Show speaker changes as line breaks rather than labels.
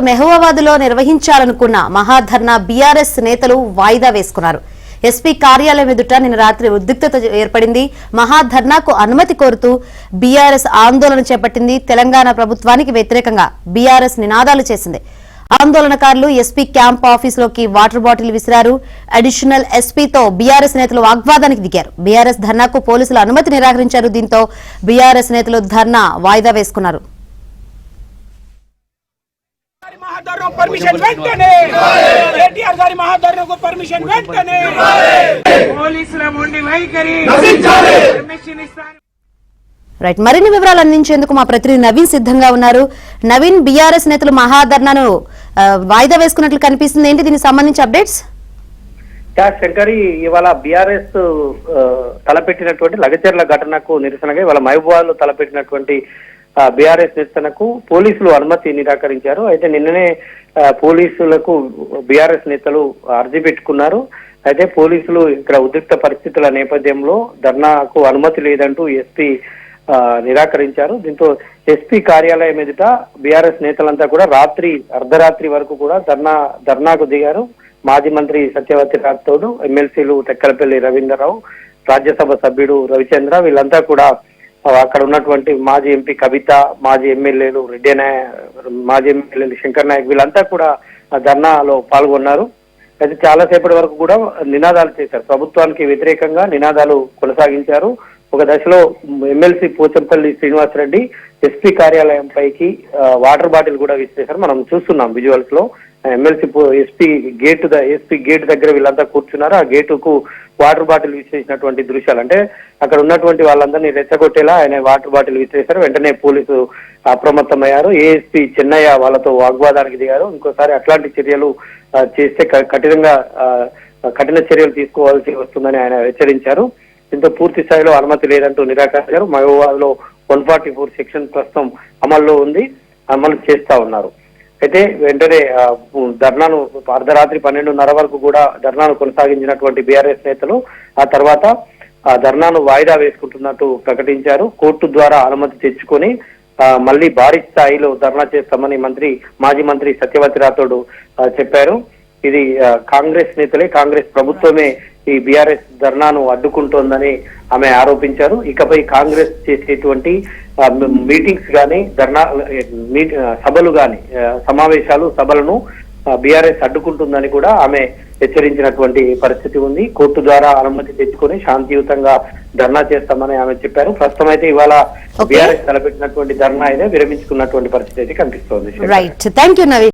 మెహబూబాబాద్ లో నిర్వహించాలనుకున్న మహాధర్నా బీఆర్ఎస్ నేతలు వాయిదా వేసుకున్నారు. ఎస్పీ కార్యాలయం ఎదుట నిన్న రాత్రి ఉద్రిక్తత ఏర్పడింది. మహాధర్నాకు అనుమతి కోరుతూ బీఆర్ఎస్ ఆందోళన చేపట్టింది. తెలంగాణ ప్రభుత్వానికి వ్యతిరేకంగా బీఆర్ఎస్ నినాదాలు చేసింది. ఆందోళనకారులు ఎస్పీ క్యాంప్ ఆఫీసులోకి వాటర్ బాటిల్ విసిరారు. అడిషనల్ ఎస్పీతో బీఆర్ఎస్ నేతలు వాగ్వాదానికి దిగారు. బీఆర్ఎస్ ధర్నాకు పోలీసులు అనుమతి నిరాకరించారు. దీంతో బీఆర్ఎస్ నేతలు ధర్నా వాయిదా వేసుకున్నారు.
परमिशन వెంటనే కేటీఆర్ గారి మహాధర్నాకు పర్మిషన్ వెంటనే పోలీసుల మొండి వైఖరి నశించాలి పర్మిషన్ ఇస్తారు.
రైట్, మరిన్ని వివరాలు అందించేందుకు మా ప్రతినిధి నవీన్ సిద్ధంగా ఉన్నారు. నవీన్, బీఆర్ఎస్ నేతలు మహాధర్నాను వాయిదా వేసుకున్నట్లు కనిపిస్తుంది. ఏంటి దీనికి సంబంధించి అప్డేట్స్?
శంకరి, ఇవాళ బీఆర్ఎస్ తలపెట్టినటువంటి లగచర్ల ఘటనకు నిరసనగా ఇవాళ మహబూబాబాద్ లో తలపెట్టినటువంటి బీఆర్ఎస్ నిరసనకు పోలీసులు అనుమతి నిరాకరించారు. అయితే నిన్ననే పోలీసులకు బీఆర్ఎస్ నేతలు అర్జీ పెట్టుకున్నారు. అయితే పోలీసులు ఇక్కడ ఉద్రిక్త పరిస్థితుల నేపథ్యంలో ధర్నాకు అనుమతి లేదంటూ ఎస్పీ నిరాకరించారు. దీంతో ఎస్పీ కార్యాలయం ఎదుట బీఆర్ఎస్ నేతలంతా కూడా అర్ధరాత్రి వరకు కూడా ధర్నాకు దిగారు. మాజీ మంత్రి సత్యవతి రాథోడ్, ఎమ్మెల్సీలు తెక్కలపల్లి రవీంద్రరావు, రాజ్యసభ సభ్యుడు రవిచంద్ర, వీళ్ళంతా కూడా అక్కడ ఉన్నటువంటి మాజీ ఎంపీ కవిత, మాజీ ఎమ్మెల్యేలు రెడ్డి మాజీ ఎమ్మెల్యేలు శంకర్ నాయక్, వీళ్ళంతా కూడా ధర్నాలో పాల్గొన్నారు. అయితే చాలాసేపటి వరకు కూడా నినాదాలు చేశారు. ప్రభుత్వానికి వ్యతిరేకంగా నినాదాలు కొనసాగించారు. ఒక దశలో ఎమ్మెల్సీ పోచంపల్లి శ్రీనివాసరెడ్డి ఎస్పీ కార్యాలయం పైకి వాటర్ బాటిల్ కూడా విసిరేశారు. మనం చూస్తున్నాం విజువల్స్ లో. ఎస్పీ గేట్ దగ్గర వీళ్ళంతా కూర్చున్నారు. ఆ గేటుకు వాటర్ బాటిల్ విసిరేసినటువంటి దృశ్యాలు, అంటే అక్కడ ఉన్నటువంటి వాళ్ళందరినీ రెచ్చగొట్టేలా ఆయన వాటర్ బాటిల్ విసిరేశారు. వెంటనే పోలీసు అప్రమత్తమయ్యారు. ఏఎస్పీ చెన్నయ్య వాళ్ళతో వాగ్వాదానికి దిగారు. ఇంకోసారి అట్లాంటి చర్యలు చేస్తే కఠిన చర్యలు తీసుకోవాల్సి వస్తుందని ఆయన హెచ్చరించారు. దీంతో పూర్తి స్థాయిలో అనుమతి లేదంటూ నిరాకరించారు. మహబూబాబాద్ లో 144 సెక్షన్ ప్రస్తుతం అమలు చేస్తా ఉన్నారు. అయితే వెంటనే ధర్నాను అర్ధరాత్రి 12:30 వరకు కూడా ధర్నాను కొనసాగించినటువంటి బీఆర్ఎస్ నేతలు ఆ తర్వాత ఆ ధర్నాను వాయిదా వేసుకుంటున్నట్టు ప్రకటించారు. కోర్టు ద్వారా అనుమతి తెచ్చుకొని మళ్ళీ భారీ స్థాయిలో ధర్నా చేస్తామని మాజీ మంత్రి సత్యవతి రాథోడ్ చెప్పారు. ఇది కాంగ్రెస్ నేతలే, కాంగ్రెస్ ప్రభుత్వమే ఈ బీఆర్ఎస్ ధర్నాను అడ్డుకుంటోందని ఆమె ఆరోపించారు. ఇకపై కాంగ్రెస్ చేసేటువంటి మీటింగ్స్ గాని సభలు గాని సమావేశాలు సభలను బీఆర్ఎస్ అడ్డుకుంటుందని కూడా ఆమె హెచ్చరించినటువంటి పరిస్థితి ఉంది. కోర్టు ద్వారా అనుమతి తెచ్చుకొని శాంతియుతంగా ధర్నా చేస్తామని ఆమె చెప్పారు. ప్రస్తుతం అయితే ఇవాళ బీఆర్ఎస్ తలపెట్టినటువంటి ధర్నా అయితే విరమించుకున్నటువంటి పరిస్థితి అయితే కనిపిస్తోంది.
Right, thank you Naveen.